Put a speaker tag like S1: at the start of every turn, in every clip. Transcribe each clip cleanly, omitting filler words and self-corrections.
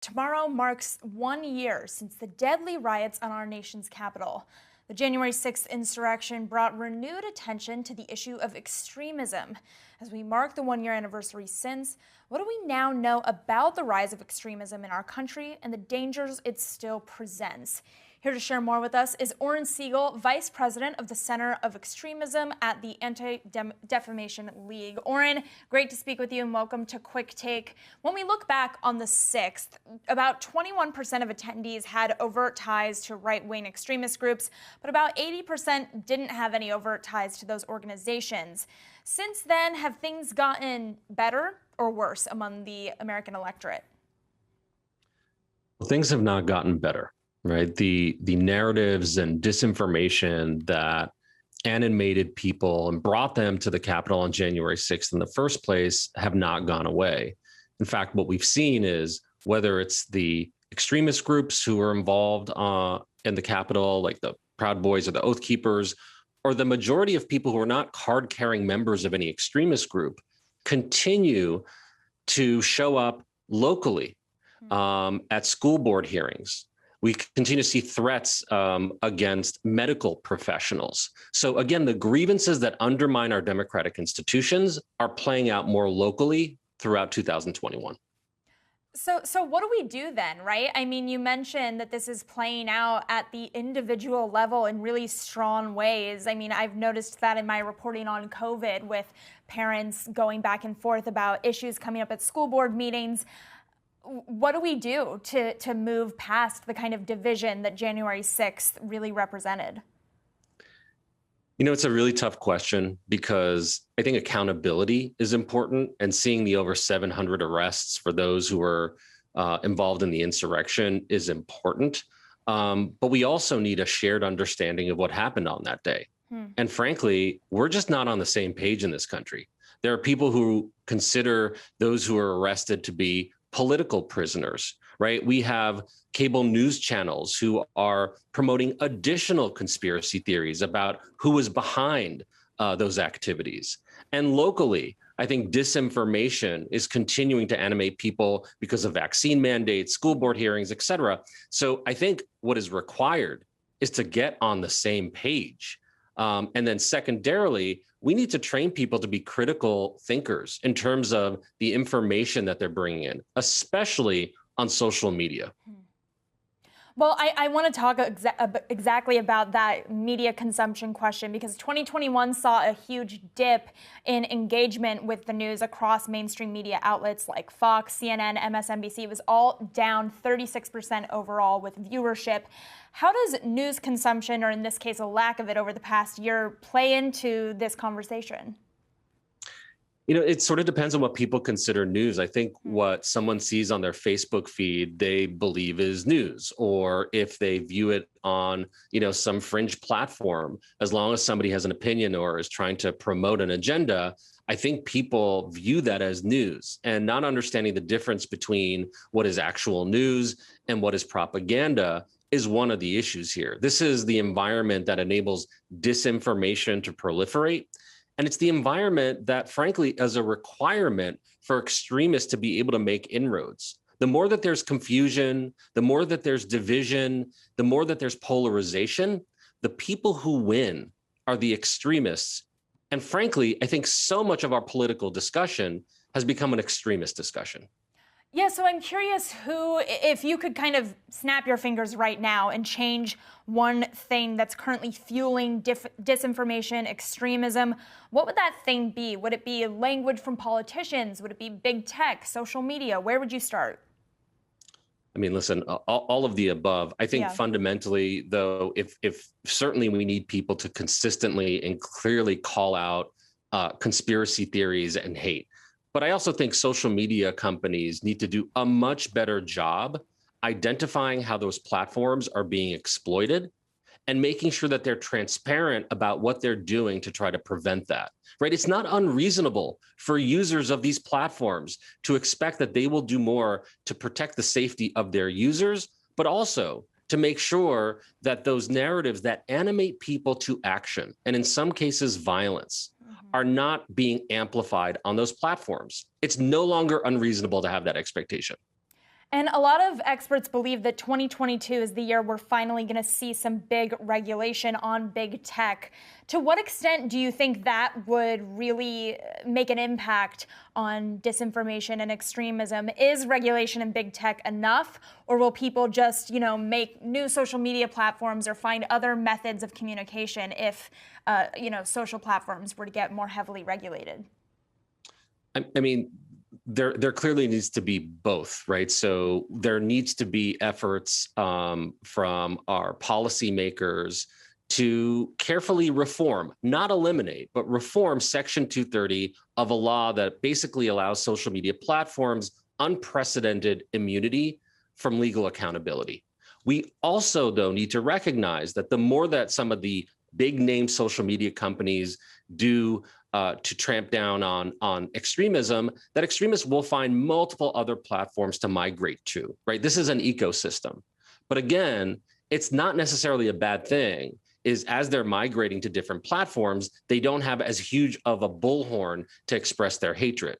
S1: Tomorrow marks 1 year since the deadly riots on our nation's capital. The January 6th insurrection brought renewed attention to the issue of extremism. As we mark the 1 year anniversary since, what do we now know about the rise of extremism in our country and the dangers it still presents? Here to share more with us is Oren Segal, Vice President of the Center of Extremism at the Anti-Defamation League. Oren, great to speak with you and welcome to Quicktake. When we look back on the 6th, about 21% of attendees had overt ties to right-wing extremist groups, but about 80% didn't have any overt ties to those organizations. Since then, have things gotten better or worse among the American electorate?
S2: Well, things have not gotten better. Right. The narratives and disinformation that animated people and brought them to the Capitol on January 6th in the first place have not gone away. In fact, what we've seen is whether it's the extremist groups who are involved in the Capitol, like the Proud Boys or the Oath Keepers, or the majority of people who are not card-carrying members of any extremist group, continue to show up locally at school board hearings. We continue to see threats against medical professionals. So again, the grievances that undermine our democratic institutions are playing out more locally throughout 2021.
S1: So what do we do then, right? I mean, you mentioned that this is playing out at the individual level in really strong ways. I mean, I've noticed that in my reporting on COVID with parents going back and forth about issues coming up at school board meetings. What do we do to move past the kind of division that January 6th really represented?
S2: You know, it's a really tough question because I think accountability is important, and seeing the over 700 arrests for those who were involved in the insurrection is important. But we also need a shared understanding of what happened on that day. And frankly, we're just not on the same page in this country. There are people who consider those who are arrested to be political prisoners, right? We have cable news channels who are promoting additional conspiracy theories about who was behind those activities. And locally, I think disinformation is continuing to animate people because of vaccine mandates, school board hearings, et cetera. So I think what is required is to get on the same page. And then secondarily, we need to train people to be critical thinkers in terms of the information that they're bringing in, especially on social media.
S1: Well, I want to talk exactly about that media consumption question, because 2021 saw a huge dip in engagement with the news across mainstream media outlets like Fox, CNN, MSNBC. It was all down 36% overall with viewership. How does news consumption, or in this case, a lack of it over the past year, play into this conversation?
S2: You know, it sort of depends on what people consider news. I think what someone sees on their Facebook feed, they believe is news, or if they view it on, some fringe platform, as long as somebody has an opinion or is trying to promote an agenda, I think people view that as news, and not understanding the difference between what is actual news and what is propaganda is one of the issues here. This is the environment that enables disinformation to proliferate. And it's the environment that, frankly, is a requirement for extremists to be able to make inroads. The more that there's confusion, the more that there's division, the more that there's polarization, the people who win are the extremists. And frankly, I think so much of our political discussion has become an extremist discussion.
S1: Yeah, so I'm curious if you could kind of snap your fingers right now and change one thing that's currently fueling disinformation, extremism, what would that thing be? Would it be language from politicians? Would it be big tech, social media? Where would you start?
S2: I mean, listen, all of the above. I think fundamentally, though, if certainly we need people to consistently and clearly call out conspiracy theories and hate. But I also think social media companies need to do a much better job identifying how those platforms are being exploited and making sure that they're transparent about what they're doing to try to prevent that, right? It's not unreasonable for users of these platforms to expect that they will do more to protect the safety of their users, but also to make sure that those narratives that animate people to action, and in some cases violence, are not being amplified on those platforms. It's no longer unreasonable to have that expectation.
S1: And a lot of experts believe that 2022 is the year we're finally going to see some big regulation on big tech. To what extent do you think that would really make an impact on disinformation and extremism? Is regulation in big tech enough, or will people just, make new social media platforms or find other methods of communication if, social platforms were to get more heavily regulated?
S2: I mean, there clearly needs to be both, right? So there needs to be efforts from our policymakers to carefully reform, not eliminate, but reform Section 230 of a law that basically allows social media platforms unprecedented immunity from legal accountability. We also, though, need to recognize that the more that some of the big name social media companies do to tramp down on extremism, that extremists will find multiple other platforms to migrate to, right? This is an ecosystem. But again, it's not necessarily a bad thing, is as they're migrating to different platforms, they don't have as huge of a bullhorn to express their hatred.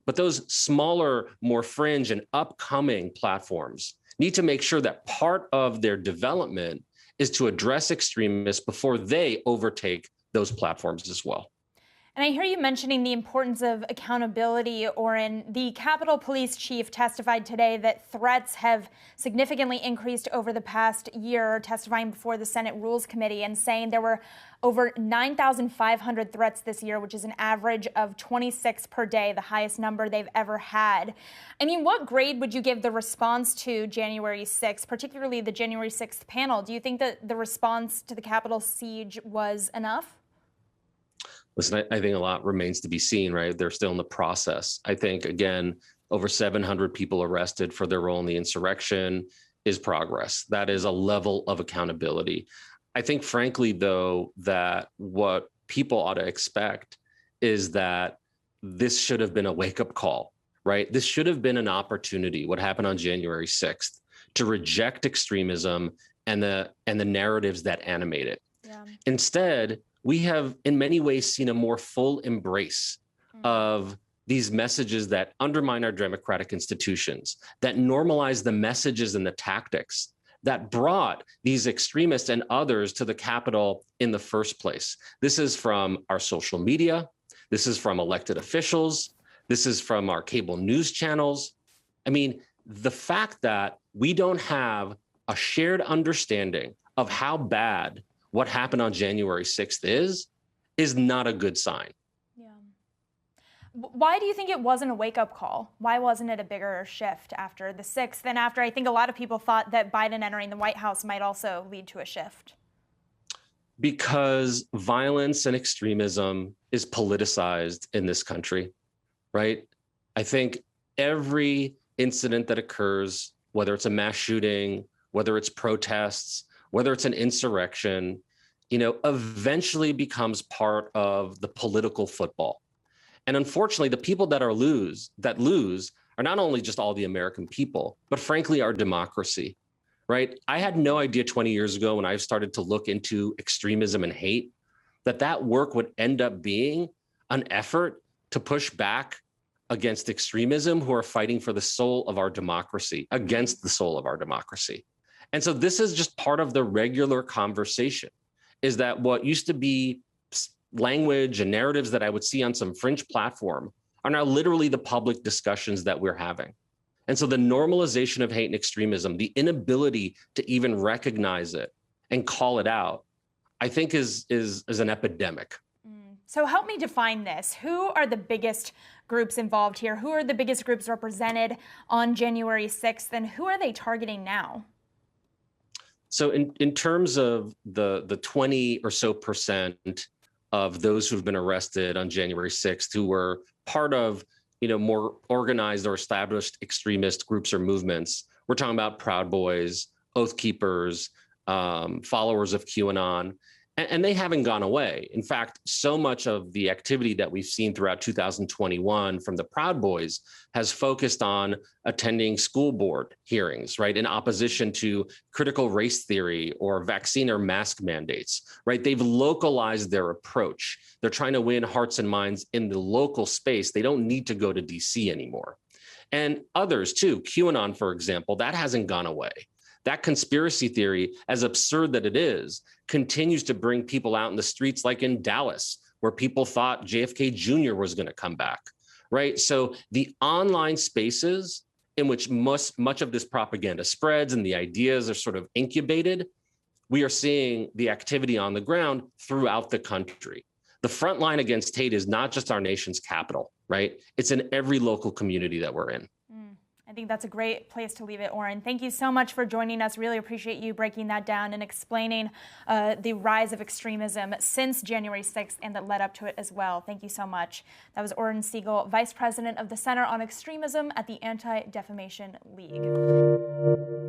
S2: But those smaller, more fringe and upcoming platforms need to make sure that part of their development is to address extremists before they overtake those platforms as well.
S1: And I hear you mentioning the importance of accountability, Oren. The Capitol Police Chief testified today that threats have significantly increased over the past year, testifying before the Senate Rules Committee and saying there were over 9,500 threats this year, which is an average of 26 per day, the highest number they've ever had. I mean, what grade would you give the response to January 6th, particularly the January 6th panel? Do you think that the response to the Capitol siege was enough?
S2: Listen, I think a lot remains to be seen, right? They're still in the process. I think, again, over 700 people arrested for their role in the insurrection is progress. That is a level of accountability. I think, frankly, though, that what people ought to expect is that this should have been a wake-up call, right? This should have been an opportunity, what happened on January 6th, to reject extremism and the narratives that animate it. Yeah. Instead, we have in many ways seen a more full embrace of these messages that undermine our democratic institutions, that normalize the messages and the tactics that brought these extremists and others to the Capitol in the first place. This is from our social media. This is from elected officials. This is from our cable news channels. I mean, the fact that we don't have a shared understanding of how bad what happened on January 6th is not a good sign.
S1: Yeah. Why do you think it wasn't a wake-up call? Why wasn't it a bigger shift after the 6th and after I think a lot of people thought that Biden entering the White House might also lead to a shift?
S2: Because violence and extremism is politicized in this country, right? I think every incident that occurs, whether it's a mass shooting, whether it's protests, whether it's an insurrection, eventually becomes part of the political football. And unfortunately, the people that lose are not only just all the American people, but frankly, our democracy, right? I had no idea 20 years ago when I started to look into extremism and hate, that work would end up being an effort to push back against extremism who are fighting for the soul of our democracy, against the soul of our democracy. And so this is just part of the regular conversation, is that what used to be language and narratives that I would see on some fringe platform are now literally the public discussions that we're having. And so the normalization of hate and extremism, the inability to even recognize it and call it out, I think is an epidemic.
S1: So help me define this. Who are the biggest groups involved here? Who are the biggest groups represented on January 6th, and who are they targeting now?
S2: So in terms of the 20 or so percent of those who've been arrested on January 6th who were part of, more organized or established extremist groups or movements, we're talking about Proud Boys, Oath Keepers, followers of QAnon, and they haven't gone away. In fact, so much of the activity that we've seen throughout 2021 from the Proud Boys has focused on attending school board hearings, right, in opposition to critical race theory or vaccine or mask mandates, right? They've localized their approach. They're trying to win hearts and minds in the local space. They don't need to go to DC anymore. And others too, QAnon, for example, that hasn't gone away. That conspiracy theory, as absurd that it is, continues to bring people out in the streets, like in Dallas, where people thought JFK Jr. was going to come back, right? So the online spaces in which much of this propaganda spreads and the ideas are sort of incubated, we are seeing the activity on the ground throughout the country. The front line against hate is not just our nation's capital, right? It's in every local community that we're in.
S1: I think that's a great place to leave it, Oren. Thank you so much for joining us. Really appreciate you breaking that down and explaining the rise of extremism since January 6th and that led up to it as well. Thank you so much. That was Oren Segal, Vice President of the Center on Extremism at the Anti-Defamation League.